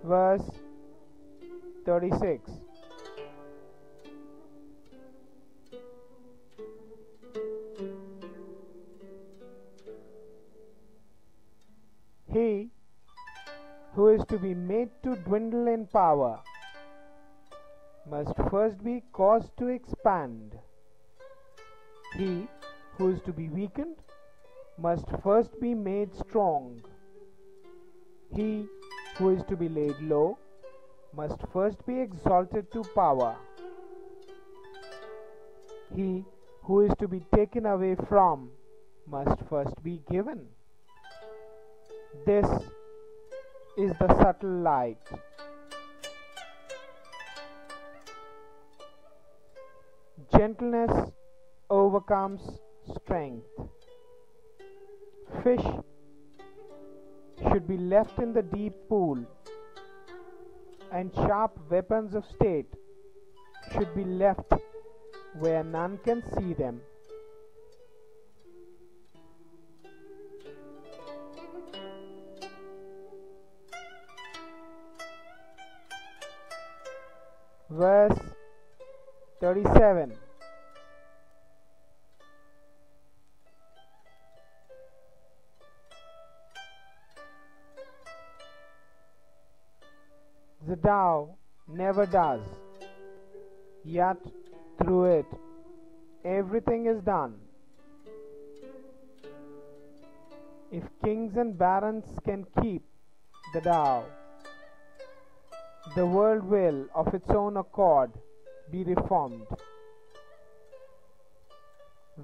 Verse 36. He who is to be made to dwindle in power must first be caused to expand. He who is to be weakened must first be made strong. He who is to be laid low must first be exalted to power. He who is to be taken away from must first be given. This is the subtle light. Gentleness overcomes strength. Fish should be left in the deep pool, and sharp weapons of state should be left where none can see them. Verse 37. The Tao never does, yet through it everything is done. If kings and barons can keep the Tao, the world will of its own accord be reformed.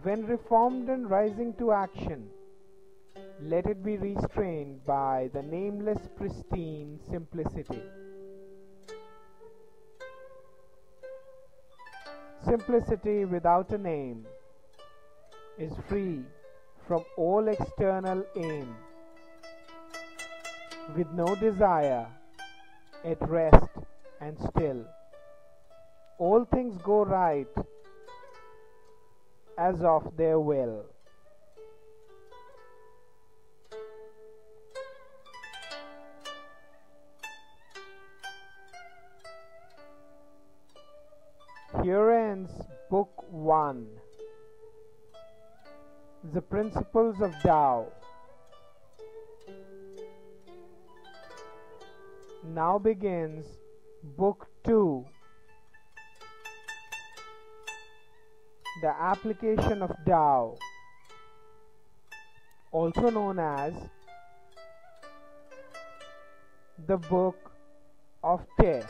When reformed and rising to action, let it be restrained by the nameless pristine simplicity. Simplicity without a name is free from all external aim, with no desire, at rest and still. All things go right as of their will. Here ends Book 1, The Principles of Tao. Now begins Book 2, The Application of Tao, also known as the Book of Te.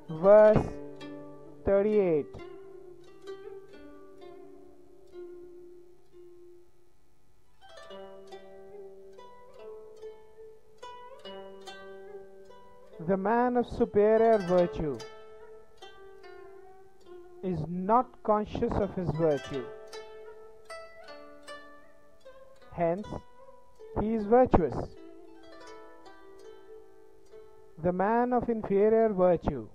Verse 38. The man of superior virtue is not conscious of his virtue. Hence, he is virtuous. The man of inferior virtue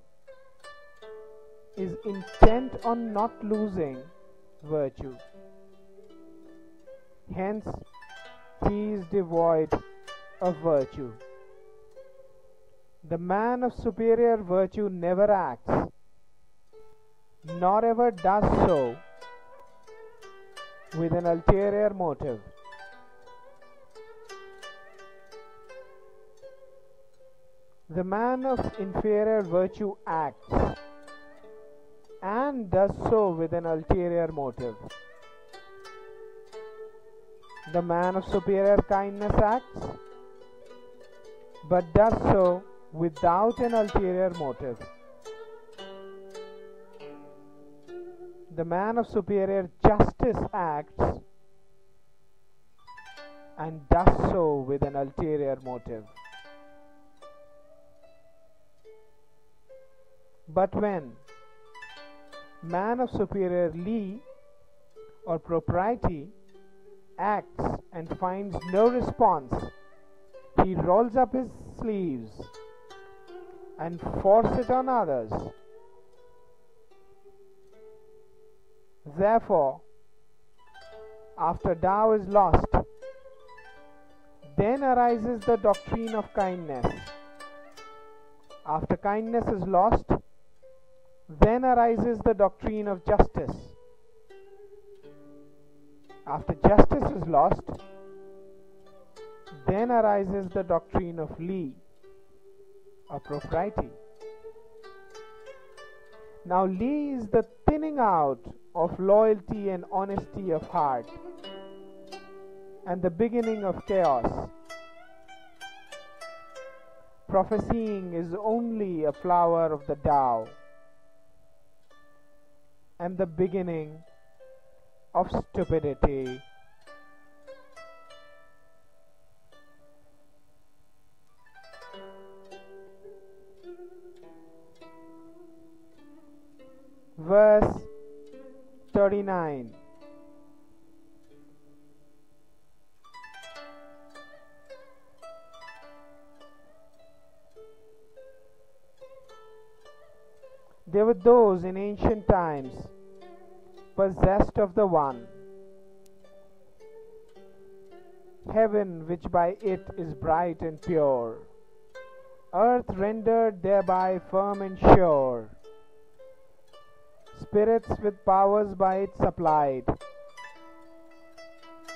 is intent on not losing virtue. Hence, he is devoid of virtue. The man of superior virtue never acts, nor ever does so, with an ulterior motive. The man of inferior virtue acts, and does so with an ulterior motive. The man of superior kindness acts, but does so without an ulterior motive. The man of superior justice acts, and does so with an ulterior motive. But when man of superior li or propriety acts and finds no response, he rolls up his sleeves and force it on others. Therefore, after Tao is lost, then arises the doctrine of kindness. After kindness is lost, then arises the doctrine of justice. After justice is lost, then arises the doctrine of Li, or propriety. Now Li is the thinning out of loyalty and honesty of heart, and the beginning of chaos. Prophesying is only a flower of the Tao, and the beginning of stupidity. Verse 39. There were those in ancient times possessed of the One, heaven which by it is bright and pure, earth rendered thereby firm and sure, spirits with powers by it supplied,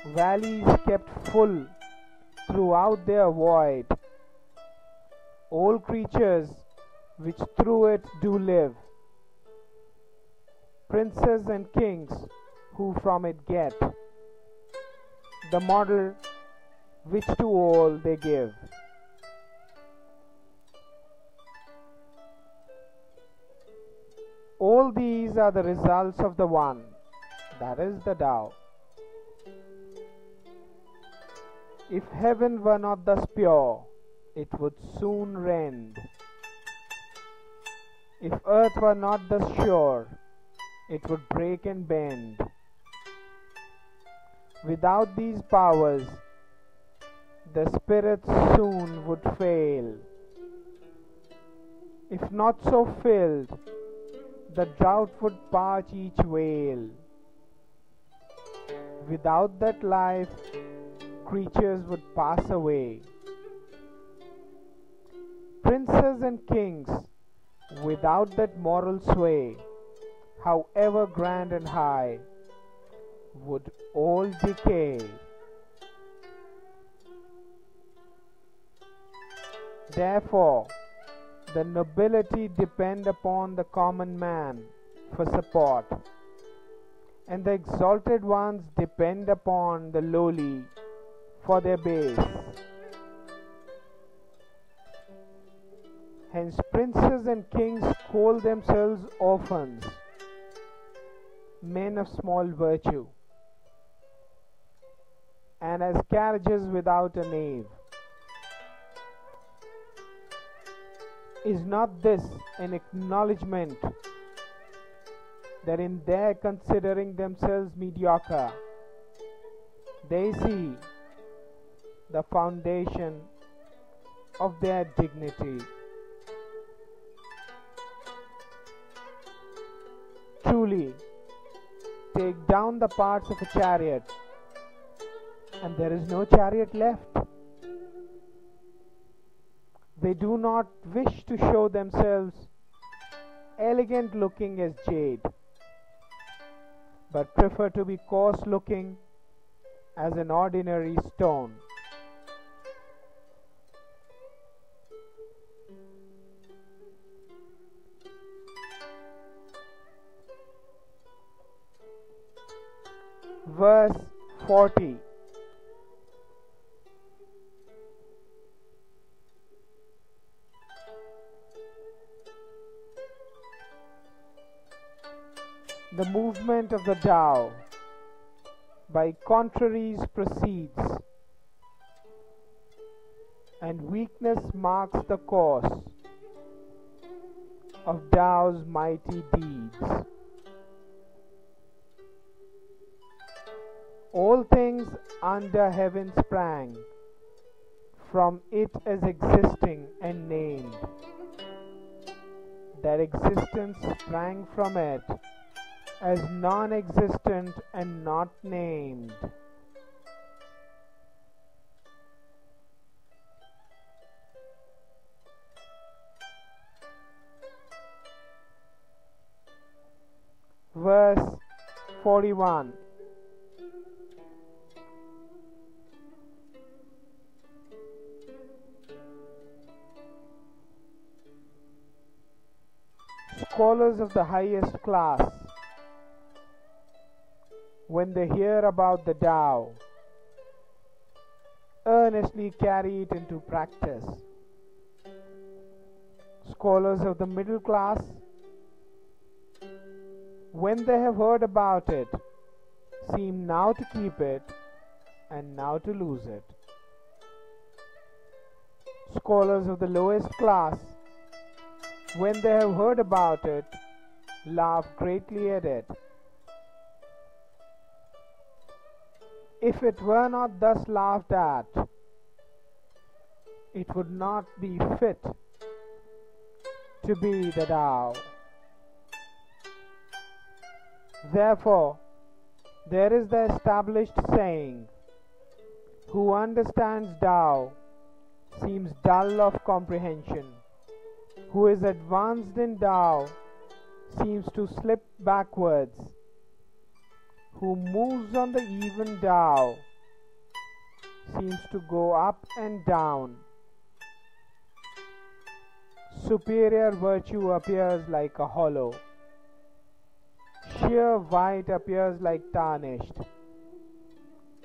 valleys kept full throughout their void, all creatures which through it do live, princes and kings who from it get, the model which to all they give. All these are the results of the One, that is the Tao. If heaven were not thus pure, it would soon rend. If earth were not thus sure, it would break and bend. Without these powers, the spirits soon would fail. If not so filled, the drought would parch each vale. Without that life, creatures would pass away. Princes and kings, without that moral sway, however grand and high, would all decay. Therefore, the nobility depend upon the common man for support, and the exalted ones depend upon the lowly for their base. Hence princes and kings call themselves orphans, men of small virtue, and as carriages without a nave. Is not this an acknowledgement that in their considering themselves mediocre, they see the foundation of their dignity? Truly, take down the parts of a chariot, and there is no chariot left. They do not wish to show themselves elegant looking as jade, but prefer to be coarse looking as an ordinary stone. Verse 40. The movement of the Tao by contraries proceeds, and weakness marks the course of Tao's mighty deeds. All things under heaven sprang from it as existing and named. Their existence sprang from it as non-existent and not named. Verse 41. Scholars of the highest class, when they hear about the Tao, earnestly carry it into practice. Scholars of the middle class, when they have heard about it, seem now to keep it and now to lose it. Scholars of the lowest class, when they have heard about it, laugh greatly at it. If it were not thus laughed at, it would not be fit to be the Tao. Therefore, there is the established saying, who understands Tao seems dull of comprehension. Who is advanced in Tao seems to slip backwards. Who moves on the even Tao seems to go up and down. Superior virtue appears like a hollow. Sheer white appears like tarnished.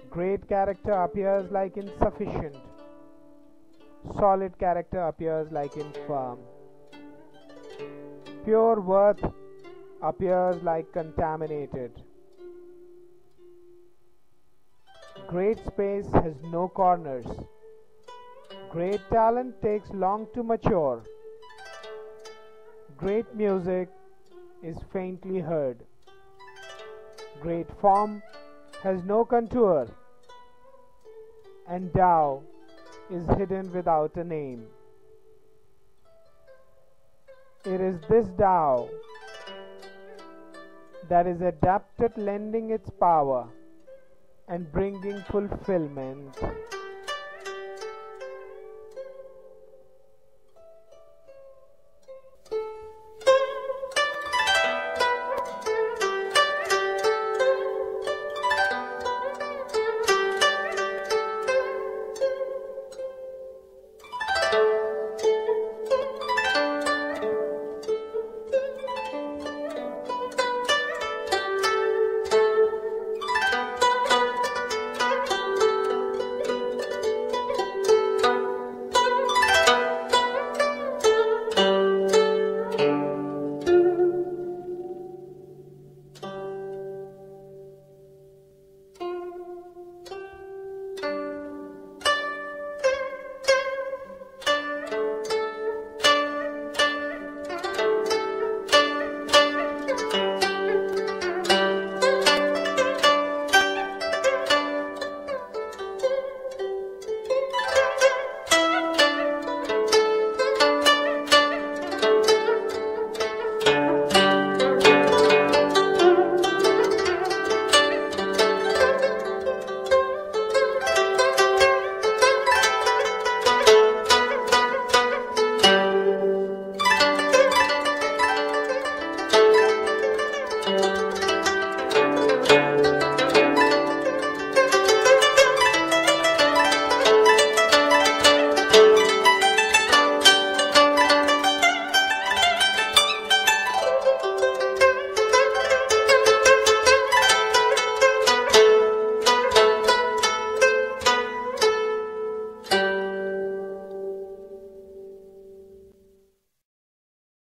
Great character appears like insufficient. Solid character appears like infirm. Pure worth appears like contaminated. Great space has no corners. Great talent takes long to mature. Great music is faintly heard. Great form has no contour, and Tao is hidden without a name. It is this Tao that is adept at lending its power and bringing fulfillment.